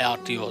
ARTO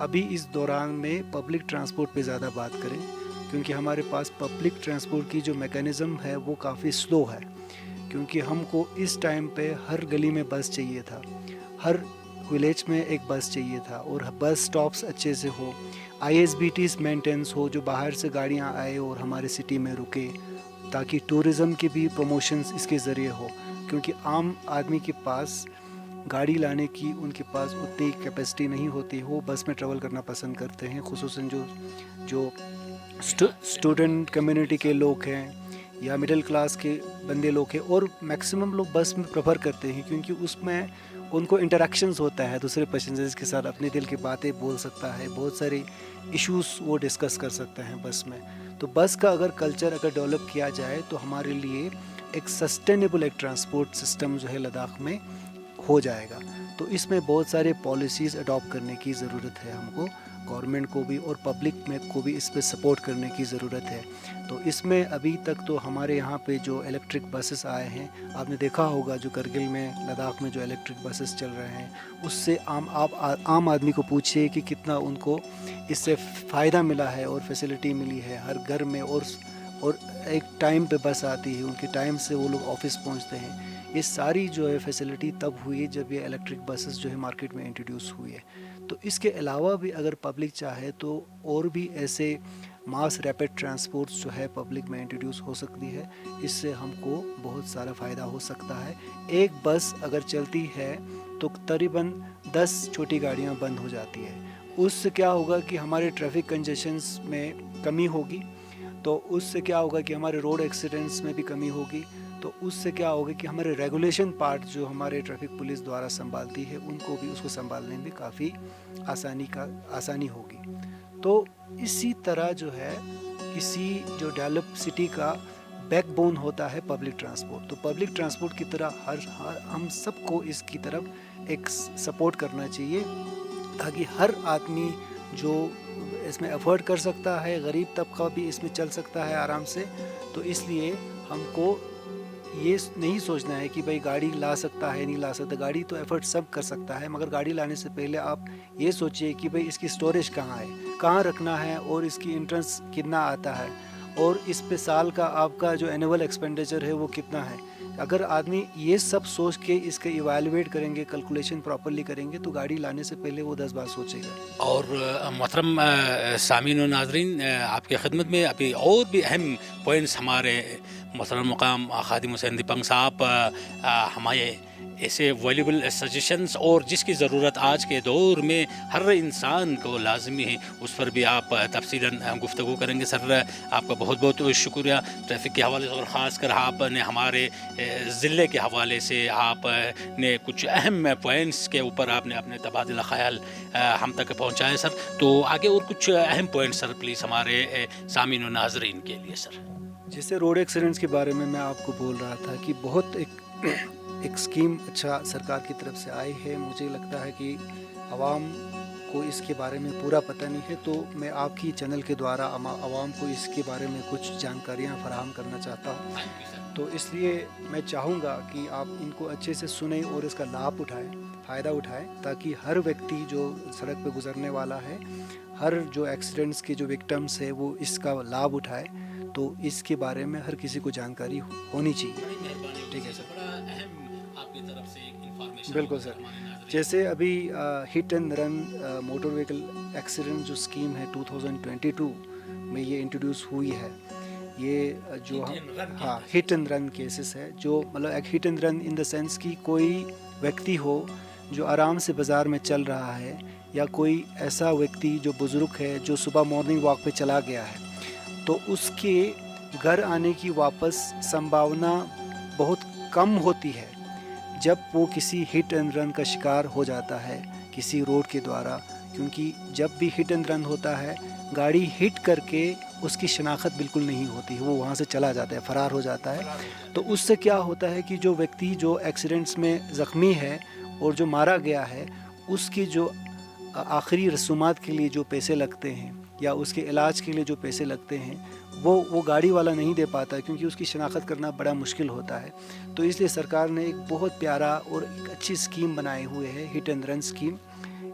ابھی اس دوران میں پبلک ٹرانسپورٹ پہ زیادہ بات کریں، کیونکہ ہمارے پاس پبلک ٹرانسپورٹ کی جو میکانزم ہے وہ کافی سلو ہے، کیونکہ ہم کو اس ٹائم پہ ہر گلی میں بس چاہیے تھا، ہر ولیج میں ایک بس چاہیے تھا، اور بس سٹاپس اچھے سے ہو، I S B Ts maintenance ہو، جو باہر سے گاڑیاں آئے اور ہمارے سٹی میں رکے، تاکہ ٹورزم کی بھی پروموشنز اس کے ذریعے ہو، کیونکہ عام آدمی کے پاس گاڑی لانے کی ان کے پاس اتنی کیپیسٹی نہیں ہوتی، وہ بس میں ٹریول کرنا پسند کرتے ہیں، خصوصاً جو اسٹوڈنٹ کمیونٹی کے لوگ ہیں یا مڈل کلاس کے بندے لوگ ہیں، اور میکسیمم لوگ بس میں پریفر کرتے ہیں، کیونکہ اس میں ان کو انٹریکشنز ہوتا ہے دوسرے پیسنجرز کے ساتھ، اپنے دل کی باتیں بول سکتا ہے، بہت سارے ایشوز وہ ڈسکس کر سکتے ہیں بس میں۔ تو بس کا اگر کلچر اگر ڈیولپ کیا جائے تو ہمارے لیے ایک سسٹینیبل ایک ٹرانسپورٹ سسٹم جو ہے لداخ میں ہو جائے گا۔ تو اس میں بہت سارے پالیسیز اڈاپٹ کرنے کی ضرورت ہے ہم کو، گورنمنٹ کو بھی اور پبلک میں کو بھی اس پہ سپورٹ کرنے کی ضرورت ہے۔ تو اس میں ابھی تک تو ہمارے یہاں پہ جو الیکٹرک بسز آئے ہیں، آپ نے دیکھا ہوگا جو کرگل میں لداخ میں جو الیکٹرک بسز چل رہے ہیں، اس سے عام آدمی کو پوچھیے کہ کتنا ان کو اس سے فائدہ ملا ہے اور فیسلٹی ملی ہے ہر گھر میں، اور ایک ٹائم پہ بس آتی ہے، ان کے ٹائم سے وہ لوگ آفس پہنچتے ہیں۔ یہ ساری جو ہے فیسلٹی تب ہوئی جب یہ الیکٹرک بسز جو ہے مارکیٹ میں انٹروڈیوس ہوئی ہے۔ تو اس کے علاوہ بھی اگر پبلک چاہے تو اور بھی ایسے ماس ریپڈ ٹرانسپورٹس جو ہے پبلک میں انٹروڈیوس ہو سکتی ہے، اس سے ہم کو بہت سارا فائدہ ہو سکتا ہے۔ ایک بس اگر چلتی ہے تو تقریباً 10 چھوٹی گاڑیاں بند ہو جاتی ہے، اس سے کیا ہوگا کہ ہمارے ٹریفک کنجیشنز میں کمی ہوگی، تو اس سے کیا ہوگا کہ ہمارے روڈ ایکسیڈنٹس میں بھی کمی ہوگی، تو اس سے کیا ہوگا کہ ہمارے ریگولیشن پارٹ جو ہمارے ٹریفک پولیس دوارا سنبھالتی ہے، ان کو بھی اس کو سنبھالنے میں کافی آسانی ہوگی۔ تو اسی طرح جو ہے کسی جو ڈیولپ سٹی کا بیک بون ہوتا ہے پبلک ٹرانسپورٹ، تو پبلک ٹرانسپورٹ کی طرح ہم سب کو اس کی طرف ایک سپورٹ کرنا چاہیے، تاکہ ہر آدمی جو اس میں افورڈ کر سکتا ہے، غریب طبقہ بھی اس میں چل سکتا ہے آرام سے۔ تو اس لیے ہم کو یہ نہیں سوچنا ہے کہ بھائی گاڑی لا سکتا ہے نہیں لا سکتا، گاڑی تو ایفرٹ سب کر سکتا ہے، مگر گاڑی لانے سے پہلے آپ یہ سوچئے کہ بھائی اس کی سٹوریج کہاں ہے، کہاں رکھنا ہے، اور اس کی انٹرنس کتنا آتا ہے، اور اس پہ سال کا آپ کا جو اینول ایکسپینڈیچر ہے وہ کتنا ہے۔ اگر آدمی یہ سب سوچ کے اس کا ایویلویٹ کریں گے، کیلکولیشن پراپرلی کریں گے، تو گاڑی لانے سے پہلے وہ 10 بار سوچے گا۔ اور محترم سامعین و ناظرین، آپ کی خدمت میں ابھی اور بھی اہم پوائنٹس ہمارے محترم مقام خادم حسین دیپنگ صاحب ہمارے ایسے ویلیبل سجیشنز اور جس کی ضرورت آج کے دور میں ہر انسان کو لازمی ہے، اس پر بھی آپ تفصیلاً گفتگو کریں گے۔ سر، آپ کا بہت بہت شکریہ ٹریفک کے حوالے سے، اور خاص کر آپ نے ہمارے ضلع کے حوالے سے آپ نے کچھ اہم پوائنٹس کے اوپر آپ نے اپنے تبادلہ خیال ہم تک پہنچائے سر۔ تو آگے اور کچھ اہم پوائنٹس سر پلیز ہمارے سامعین و ناظرین کے لیے سر۔ جیسے روڈ ایکسیڈنٹس کے بارے میں آپ کو بول رہا تھا کہ بہت ایک اسکیم اچھا سرکار کی طرف سے آئی ہے، مجھے لگتا ہے کہ عوام کو اس کے بارے میں پورا پتہ نہیں ہے، تو میں آپ کی چینل کے دوارا عوام کو اس کے بارے میں کچھ جانکاریاں فراہم کرنا چاہتا ہوں۔ تو اس لیے میں چاہوں گا کہ آپ ان کو اچھے سے سنیں اور اس کا لابھ اٹھائیں، فائدہ اٹھائیں، تاکہ ہر ویکتی جو سڑک پہ گزرنے والا ہے، ہر جو ایکسیڈنٹس کے جو وکٹمس ہے وہ اس کا لابھ اٹھائے۔ تو اس کے بارے میں ہر کسی کو جانکاری ہونی چاہیے۔ ٹھیک ہے سر، بالکل سر۔ جیسے ابھی hit and run motor vehicle accident جو اسکیم ہے 2022 میں یہ انٹروڈیوس ہوئی ہے، یہ جو ہٹ اینڈ رن کیسز ہے، جو مطلب ایک hit and run in the sense کہ کوئی ویکتی ہو جو آرام سے بازار میں چل رہا ہے، یا کوئی ایسا ویکتی جو بزرگ ہے جو صبح مارننگ واک پہ چلا گیا ہے، تو اس کے گھر آنے کی واپس سمبھاونا بہت کم ہوتی ہے جب وہ کسی ہٹ اینڈ رن کا شکار ہو جاتا ہے کسی روڈ کے دوارا، کیونکہ جب بھی ہٹ اینڈ رن ہوتا ہے گاڑی ہٹ کر کے اس کی شناخت بالکل نہیں ہوتی، وہ وہاں سے چلا جاتا ہے، فرار ہو جاتا ہے۔ تو اس سے کیا ہوتا ہے کہ جو ویکتی جو ایکسیڈنٹس میں زخمی ہے اور جو مارا گیا ہے، اس کی جو آخری رسومات کے لیے جو پیسے لگتے ہیں یا اس کے علاج کے لیے جو پیسے لگتے ہیں، وہ گاڑی والا نہیں دے پاتا، کیونکہ اس کی شناخت کرنا بڑا مشکل ہوتا ہے۔ تو اس لیے سرکار نے ایک بہت پیارا اور ایک اچھی اسکیم بنائے ہوئے ہے، ہٹ اینڈ رن اسکیم۔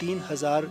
3,000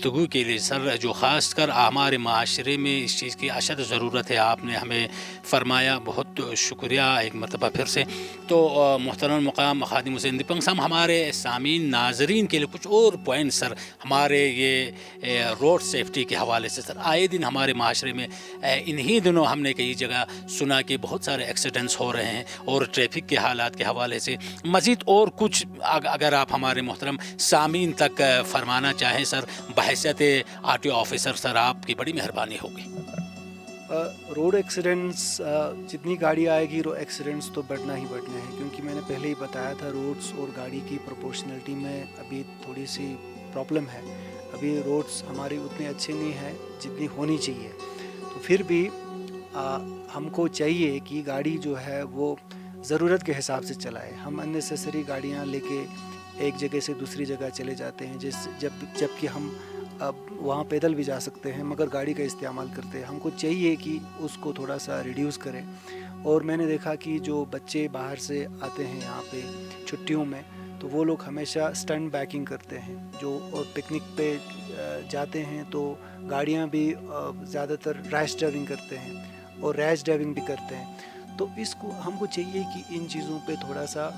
گفتگو کے لیے سر، جو خاص کر ہمارے معاشرے میں اس چیز کی اشد ضرورت ہے، آپ نے ہمیں فرمایا، بہت شکریہ ایک مرتبہ پھر سے۔ تو محترم مقام خادم حسین دیپنگ صاحب، ہمارے سامعین ناظرین کے لیے کچھ اور پوائنٹ سر، ہمارے یہ روڈ سیفٹی کے حوالے سے سر، آئے دن ہمارے معاشرے میں انہی دنوں ہم نے کئی جگہ سنا کہ بہت سارے ایکسیڈنٹس ہو رہے ہیں، اور ٹریفک کے حالات کے حوالے سے مزید اور کچھ اگر آپ ہمارے محترم سامعین تک فرمانا چاہیں سر، بحیثیت RTO آفیسر سر، آپ کی بڑی مہربانی ہوگی۔ روڈ ایکسیڈنٹس، جتنی گاڑی آئے گی ایکسیڈنٹس تو بڑھنا ہی بڑھنا ہے، کیونکہ میں نے پہلے ہی بتایا تھا روڈس اور گاڑی کی پروپورشنلٹی میں ابھی تھوڑی سی پرابلم ہے۔ ابھی روڈس ہماری اتنے اچھے نہیں ہیں جتنی ہونی چاہیے، تو پھر بھی ہم کو چاہیے کہ گاڑی جو ہے وہ ضرورت کے حساب سے چلائے۔ ہم اننیسیسری گاڑیاں لے کے ایک جگہ سے دوسری جگہ چلے جاتے ہیں، جب کہ ہم اب وہاں پیدل بھی جا سکتے ہیں مگر گاڑی کا استعمال کرتے ہیں۔ ہم کو چاہیے کہ اس کو تھوڑا سا ریڈیوس کریں۔ اور میں نے دیکھا کہ جو بچے باہر سے آتے ہیں یہاں پہ چھٹیوں میں، تو وہ لوگ ہمیشہ سٹنٹ بیکنگ کرتے ہیں، جو اور پکنک پہ جاتے ہیں تو گاڑیاں بھی زیادہ تر ریش ڈرائیونگ کرتے ہیں اور ریش ڈرائیونگ بھی کرتے ہیں۔ تو اس کو ہم کو چاہیے کہ ان چیزوں پہ تھوڑا سا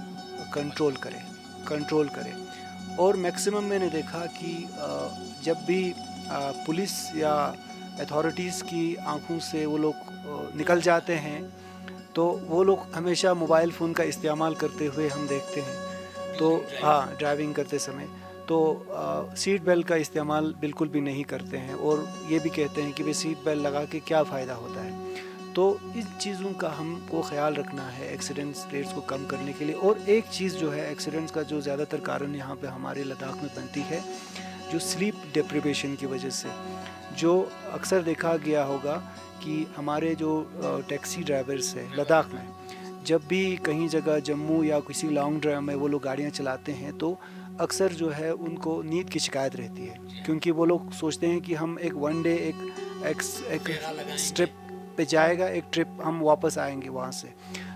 کنٹرول کرے۔ اور میکسیمم میں نے دیکھا کہ جب بھی پولیس یا اتھارٹیز کی آنکھوں سے وہ لوگ نکل جاتے ہیں تو وہ لوگ ہمیشہ موبائل فون کا استعمال کرتے ہوئے ہم دیکھتے ہیں، تو ڈرائیونگ کرتے سمے تو سیٹ بیلٹ کا استعمال بالکل بھی نہیں کرتے ہیں، اور یہ بھی کہتے ہیں کہ بھئی سیٹ بیلٹ لگا کے کیا فائدہ ہوتا ہے۔ تو ان چیزوں کا ہم کو خیال رکھنا ہے ایکسیڈنٹس ریٹس کو کم کرنے کے لیے۔ اور ایک چیز جو ہے ایکسیڈنٹس کا جو زیادہ تر کارن یہاں پہ ہمارے لداخ میں بنتی ہے، جو سلیپ ڈپریویشن کی وجہ سے، جو اکثر دیکھا گیا ہوگا کہ ہمارے جو ٹیکسی ڈرائیورس ہیں لداخ میں، جب بھی کہیں جگہ جموں یا کسی لانگ ڈرائیو میں وہ لوگ گاڑیاں چلاتے ہیں تو اکثر جو ہے ان کو نیند کی شکایت رہتی ہے، کیونکہ وہ لوگ سوچتے ہیں کہ ہم ایک ون ڈے ایک ٹرپ پہ جائے گا، ایک ٹرپ ہم واپس آئیں گے وہاں سے،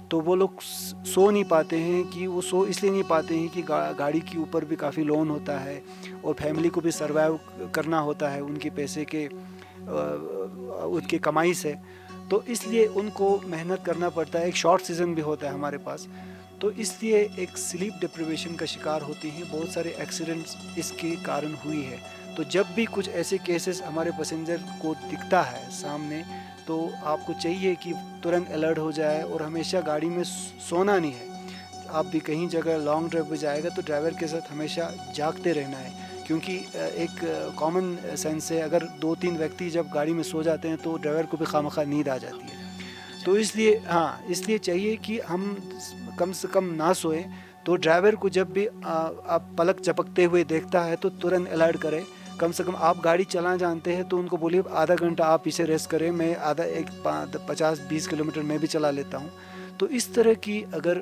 تو وہ لوگ سو نہیں پاتے ہیں۔ کہ وہ سو اس لیے نہیں پاتے ہیں کہ گاڑی کے اوپر بھی کافی لون ہوتا ہے، اور فیملی کو بھی سروائیو کرنا ہوتا ہے ان کے پیسے کے ان کی کمائی سے، تو اس لیے ان کو محنت کرنا پڑتا ہے۔ ایک شارٹ سیزن بھی ہوتا ہے ہمارے پاس، تو اس لیے ایک سلیپ ڈپریویشن کا شکار ہوتے ہیں۔ بہت سارے ایکسیڈنٹس اس کے کارن ہوئی ہے۔ تو جب بھی کچھ ایسے کیسز ہمارے پیسنجر کو دکھتا ہے سامنے، تو آپ کو چاہیے کہ ترنت الرٹ ہو جائے، اور ہمیشہ گاڑی میں سونا نہیں ہے۔ آپ بھی کہیں جگہ لانگ ڈرائیو پہ جائے گا تو ڈرائیور کے ساتھ ہمیشہ جاگتے رہنا ہے، کیونکہ ایک کامن سینس ہے، اگر 2-3 ویکتی جب گاڑی میں سو جاتے ہیں تو ڈرائیور کو بھی خواہ نیند آ جاتی ہے۔ تو اس لیے چاہیے کہ ہم کم سے کم نہ سوئیں۔ تو ڈرائیور کو جب بھی آپ پلک جھپکتے ہوئے دیکھتا ہے تو ترنت الرٹ کرے۔ کم سے کم آپ گاڑی چلانا جانتے ہیں تو ان کو بولیے آدھا گھنٹہ آپ پیچھے ریسٹ کریں، میں 50-20 کلومیٹر میں بھی چلا لیتا ہوں۔ تو اس طرح کی اگر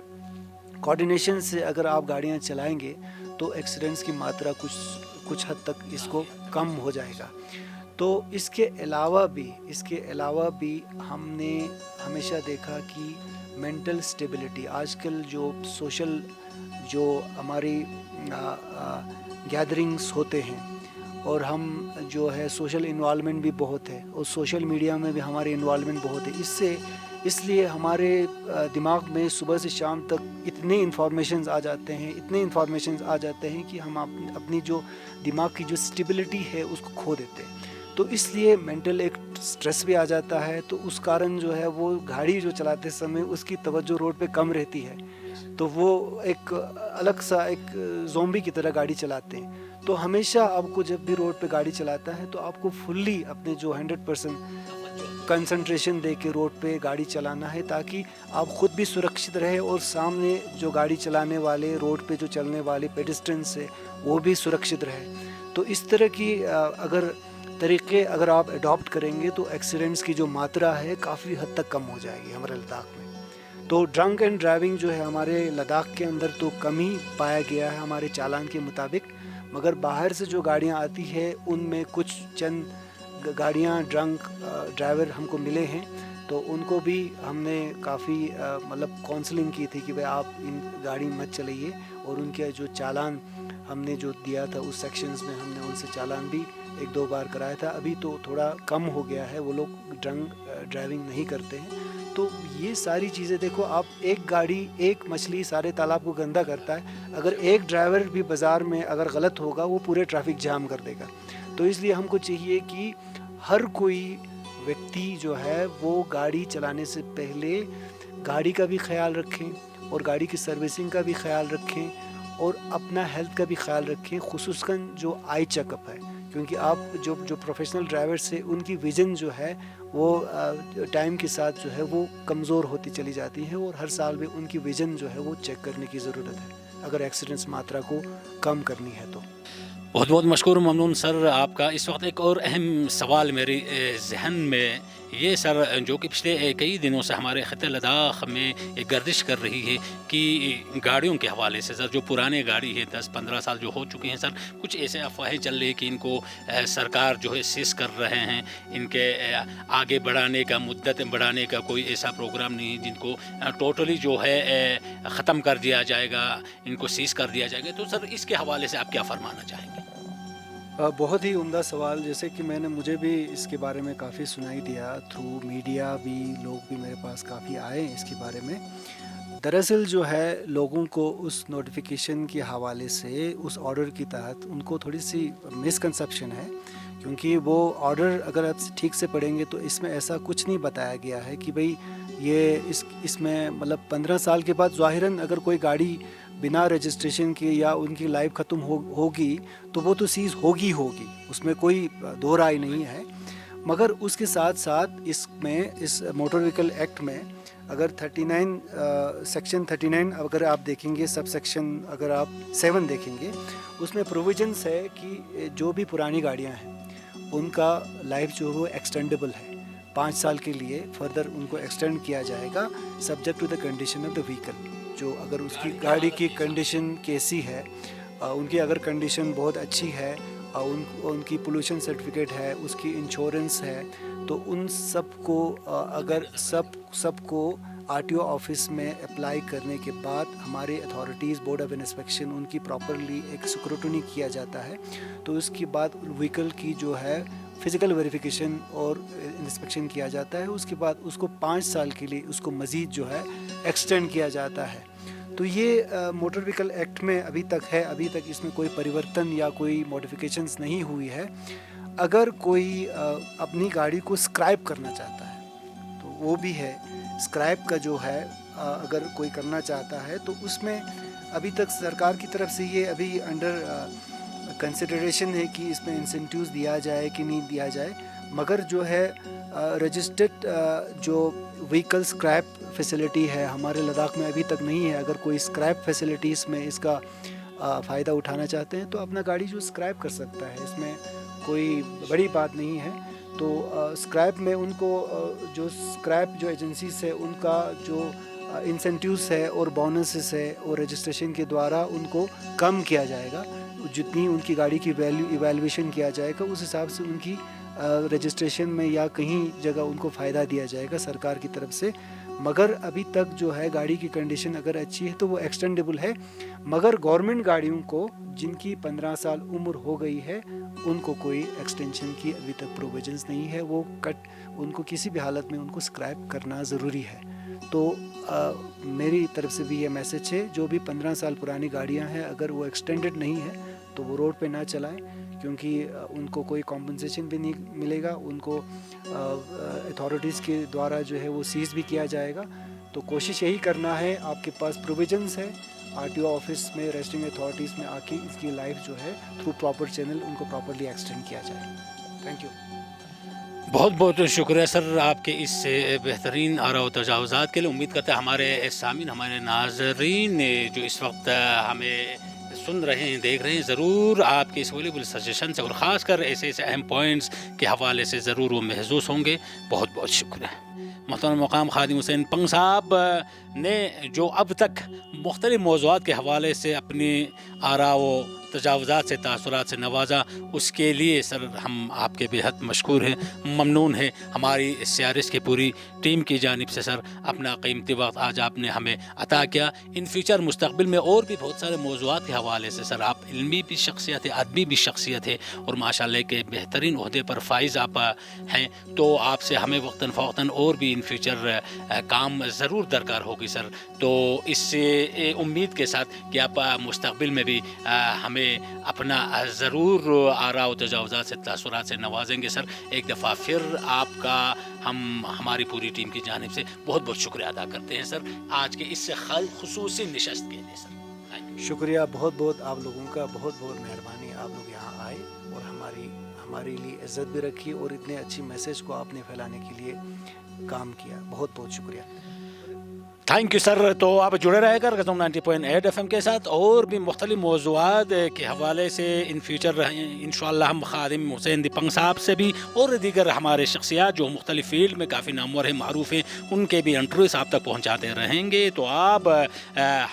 کوآرڈینیشن سے اگر آپ گاڑیاں چلائیں گے تو ایکسیڈنٹس کی ماترا کچھ حد تک اس کو کم ہو جائے گا۔ تو اس کے علاوہ بھی ہم نے ہمیشہ دیکھا کہ مینٹل سٹیبلٹی، آج کل جو ہماری گیدرنگس ہوتے ہیں، اور ہم جو ہے سوشل انوالومنٹ بھی بہت ہے، اور سوشل میڈیا میں بھی ہماری انوالومنٹ بہت ہے۔ اس لیے ہمارے دماغ میں صبح سے شام تک اتنے انفارمیشنز آ جاتے ہیں کہ ہم اپنی جو دماغ کی جو سٹیبلٹی ہے اس کو کھو دیتے ہیں۔ تو اس لیے مینٹل ایک سٹریس بھی آ جاتا ہے، تو اس کارن جو ہے وہ گاڑی جو چلاتے سمے اس کی توجہ روڈ پہ کم رہتی ہے، تو وہ ایک الگ سا ایک زومبی کی طرح گاڑی چلاتے ہیں۔ تو ہمیشہ آپ کو جب بھی روڈ پہ گاڑی چلاتا ہے تو آپ کو فلی اپنے جو 100% کنسنٹریشن دے کے روڈ پہ گاڑی چلانا ہے، تاکہ آپ خود بھی سرکشت رہے اور سامنے جو گاڑی چلانے والے، روڈ پہ جو چلنے والے پیڈسٹرنس ہے وہ بھی سرکشت رہے۔ تو اس طرح کی طریقے اگر آپ اڈاپٹ کریں گے تو ایکسیڈنٹس کی جو ماترا ہے کافی حد تک کم ہو جائے گی ہمارے لداخ میں۔ تو ڈرنک اینڈ ڈرائیونگ جو ہے ہمارے لداخ کے اندر تو کم ہی پایا گیا ہے ہمارے چالان کے مطابق، مگر باہر سے جو گاڑیاں آتی ہے ان میں کچھ چند گاڑیاں ڈرنک ڈرائیور ہم کو ملے ہیں، تو ان کو بھی ہم نے کافی کونسلنگ کی تھی کہ بھائی آپ ان گاڑی مت چلائیے، اور ان کے جو چالان ہم نے جو دیا تھا اس سیکشنز میں ہم نے ان سے چالان بھی 1 2 بار کرایا تھا. ابھی تو تھوڑا کم ہو گیا ہے, وہ لوگ ڈرائیونگ نہیں کرتے ہیں. تو یہ ساری چیزیں دیکھو آپ, ایک گاڑی ایک مچھلی سارے تالاب کو گندا کرتا ہے. اگر ایک ڈرائیور بھی بازار میں اگر غلط ہوگا وہ پورے ٹریفک جام کر دے گا. تو اس لیے ہم کو چاہیے کہ ہر کوئی ویکتی جو ہے وہ گاڑی چلانے سے پہلے گاڑی کا بھی خیال رکھیں اور گاڑی کی سروسنگ کا بھی خیال رکھیں اور اپنا ہیلتھ کا بھی خیال رکھیں, خصوصاً جو آئی چیک اپ ہے, کیونکہ آپ جو پروفیشنل ڈرائیورس سے ان کی ویژن جو ہے وہ ٹائم کے ساتھ جو ہے وہ کمزور ہوتی چلی جاتی ہے, اور ہر سال میں ان کی ویژن جو ہے وہ چیک کرنے کی ضرورت ہے اگر ایکسیڈنٹس ماترا کو کم کرنی ہے تو. بہت بہت مشکور ممنون سر آپ کا. اس وقت ایک اور اہم سوال میرے ذہن میں یہ سر, جو کہ پچھلے کئی دنوں سے ہمارے خطے لداخ میں ایک گردش کر رہی ہے کہ گاڑیوں کے حوالے سے سر, جو پرانے گاڑی ہے 10-15 سال جو ہو چکے ہیں سر, کچھ ایسے افواہیں چل رہی ہیں کہ ان کو سرکار جو ہے سیز کر رہے ہیں, ان کے آگے بڑھانے کا, مدت بڑھانے کا کوئی ایسا پروگرام نہیں جن کو ٹوٹلی جو ہے ختم کر دیا جائے گا, ان کو سیز کر دیا جائے گا. تو سر اس کے حوالے سے آپ کیا فرمانا چاہیں گے؟ بہت ہی عمدہ سوال. جیسے کہ مجھے بھی اس کے بارے میں کافی سنائی دیا, تھرو میڈیا بھی لوگ بھی میرے پاس کافی آئے اس کے بارے میں. دراصل جو ہے لوگوں کو اس نوٹیفیکیشن کے حوالے سے اس آرڈر کے تحت ان کو تھوڑی سی مسکنسیپشن ہے, کیونکہ وہ آرڈر اگر آپ ٹھیک سے پڑھیں گے تو اس میں ایسا کچھ نہیں بتایا گیا ہے کہ بھئی یہ اس میں مطلب 15 سال کے بعد ظاہراً اگر کوئی گاڑی بنا رجسٹریشن کے یا ان کی لائف ختم ہوگی تو وہ تو سیز ہوگی, اس میں کوئی دو رائے نہیں ہے. مگر اس کے ساتھ ساتھ اس موٹر وہیکل ایکٹ میں اگر 39 سیکشن 39 اگر آپ دیکھیں گے, سب سیکشن اگر آپ 7 دیکھیں گے, اس میں پروویژنس ہے کہ جو بھی پرانی گاڑیاں ہیں ان کا لائف جو وہ ایکسٹینڈیبل ہے 5 سال کے لیے, فردر ان کو ایکسٹینڈ کیا جائے گا subject to the condition of the vehicle. جو اگر اس کی گاڑی کی کنڈیشن کیسی ہے, ان کی اگر کنڈیشن بہت اچھی ہے, ان کی پولوشن سرٹیفکیٹ ہے, اس کی انشورنس ہے, تو ان سب کو اگر سب کو RTO آفس میں اپلائی کرنے کے بعد ہمارے اتھارٹیز بورڈ آف انسپیکشن ان کی پراپرلی ایک اسکروٹنی کیا جاتا ہے. تو اس کے بعد وہیکل کی جو ہے فزیکل ویریفیکیشن اور انسپیکشن کیا جاتا ہے. اس کے بعد اس کو 5 سال کے لیے اس کو مزید جو ہے ایکسٹینڈ کیا جاتا ہے. تو یہ موٹر وہیکل ایکٹ میں ابھی تک ہے, ابھی تک اس میں کوئی پریورتن یا کوئی موڈیفیکیشنز نہیں ہوئی ہے. اگر کوئی اپنی گاڑی کو اسکرائب کرنا چاہتا ہے تو وہ بھی ہے. اسکرائب کا جو ہے اگر کوئی کرنا چاہتا ہے تو اس میں ابھی تک سرکار کی طرف سے یہ ابھی انڈر کنسیڈریشن ہے کہ اس میں انسینٹیوز دیا جائے کہ نہیں دیا جائے. مگر جو ہے رجسٹرڈ جو وہیکل اسکریپ فیسلٹی ہے ہمارے لداخ میں ابھی تک نہیں ہے. اگر کوئی اسکریپ فیسلٹیز میں اس کا فائدہ اٹھانا چاہتے ہیں تو اپنا گاڑی جو اسکریپ کر سکتا ہے, اس میں کوئی بڑی بات نہیں ہے. تو اسکریپ میں ان کو جو اسکریپ جو ایجنسیز ہے ان کا جو انسینٹیوز ہے اور بونسز ہے اور رجسٹریشن کے دوارا ان کو کم کیا جائے گا. جتنی ان کی گاڑی کی ایویلویشن کیا جائے گا اس حساب سے ان کی رجسٹریشن میں یا کہیں جگہ ان کو فائدہ دیا جائے گا سرکار کی طرف سے. مگر ابھی تک جو ہے گاڑی کی کنڈیشن اگر اچھی ہے تو وہ ایکسٹینڈیبل ہے. مگر گورنمنٹ گاڑیوں کو جن کی 15 سال عمر ہو گئی ہے ان کو کوئی ایکسٹینشن کی ابھی تک پروویژنس نہیں ہے. وہ ان کو کسی بھی حالت میں ان کو اسکریپ کرنا ضروری ہے. تو میری طرف سے بھی یہ میسج ہے, جو بھی 15 سال پرانی گاڑیاں ہیں اگر وہ ایکسٹینڈڈ نہیں ہے تو وہ روڈ پہ نہ چلائیں, کیونکہ ان کو کوئی کمپنسیشن بھی نہیں ملے گا. ان کو اتھارٹیز کے دوارا جو ہے وہ سیز بھی کیا جائے گا. تو کوشش یہی کرنا ہے, آپ کے پاس پروویژنس ہے RTO آفس میں, رجسٹرنگ اتھارٹیز میں آ کے اس کی لائف جو ہے تھرو پراپر چینل ان کو پراپرلی ایکسٹینڈ کیا جائے. Thank you. بہت بہت شکریہ سر آپ کے اس بہترین آراء و تجاوزات کے لیے. امید کرتے ہیں ہمارے سامعین, ہمارے ناظرین جو اس وقت ہمیں سن رہے ہیں, دیکھ رہے ہیں, ضرور آپ کے اس ویلیبل سجیشن سے اور خاص کر ایسے اہم پوائنٹس کے حوالے سے ضرور وہ محظوظ ہوں گے. بہت بہت شکریہ. محترم مقام خادم حسین پنگ صاحب نے جو اب تک مختلف موضوعات کے حوالے سے اپنی آراء و تجاوزات سے تاثرات سے نوازا، اس کے لیے سر ہم آپ کے بے حد مشکور ہیں، ممنون ہیں۔ ہماری CRS کی پوری ٹیم کی جانب سے سر اپنا قیمتی وقت آج آپ نے ہمیں عطا کیا۔ ان فیوچر مستقبل میں اور بھی بہت سارے موضوعات کے حوالے سے سر آپ علمی بھی شخصیت ہے، ادبی بھی شخصیت ہے، اور ماشاءاللہ کے بہترین عہدے پر فائز آپ ہیں، تو آپ سے ہمیں وقتاً فوقتاً اور بھی ان فیوچر کام ضرور درکار ہوگی سر۔ تو اس سے امید کے ساتھ کہ آپ مستقبل میں بھی ہمیں اپنا ضرور آراء و تجاوزات سے تاثرات سے نوازیں گے سر۔ ایک دفعہ پھر آپ کا ہم ہماری پوری ٹیم کی جانب سے بہت بہت شکریہ ادا کرتے ہیں سر، آج کے اس خصوصی نشست کے لیے سر۔ شکریہ بہت بہت آپ لوگوں کا، بہت بہت مہربانی، آپ لوگ یہاں آئے اور ہمارے لیے عزت بھی رکھی اور اتنے اچھی میسیج کو آپ نے پھیلانے کے لیے کام کیا، بہت بہت شکریہ۔ Thank you sir. تو آپ جڑے رہے گا غزم 90.8 FM کے ساتھ، اور بھی مختلف موضوعات کے حوالے سے ان فیوچر انشاءاللہ ہم خادم حسین دیپنگ صاحب سے بھی اور دیگر ہمارے شخصیات جو مختلف فیلڈ میں کافی نامور ہیں، معروف ہیں، ان کے بھی انٹرویوز آپ تک پہنچاتے رہیں گے۔ تو آپ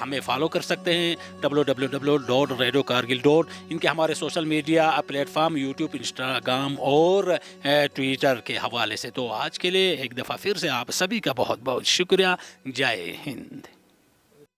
ہمیں فالو کر سکتے ہیں www.radiokargil. ان کے ہمارے social media plate form YouTube, Instagram اور ٹویٹر کے حوالے سے۔ تو آج کے لیے ایک دفعہ پھر سے آپ سبھی کا بہت بہت شکریہ۔ جے ہند۔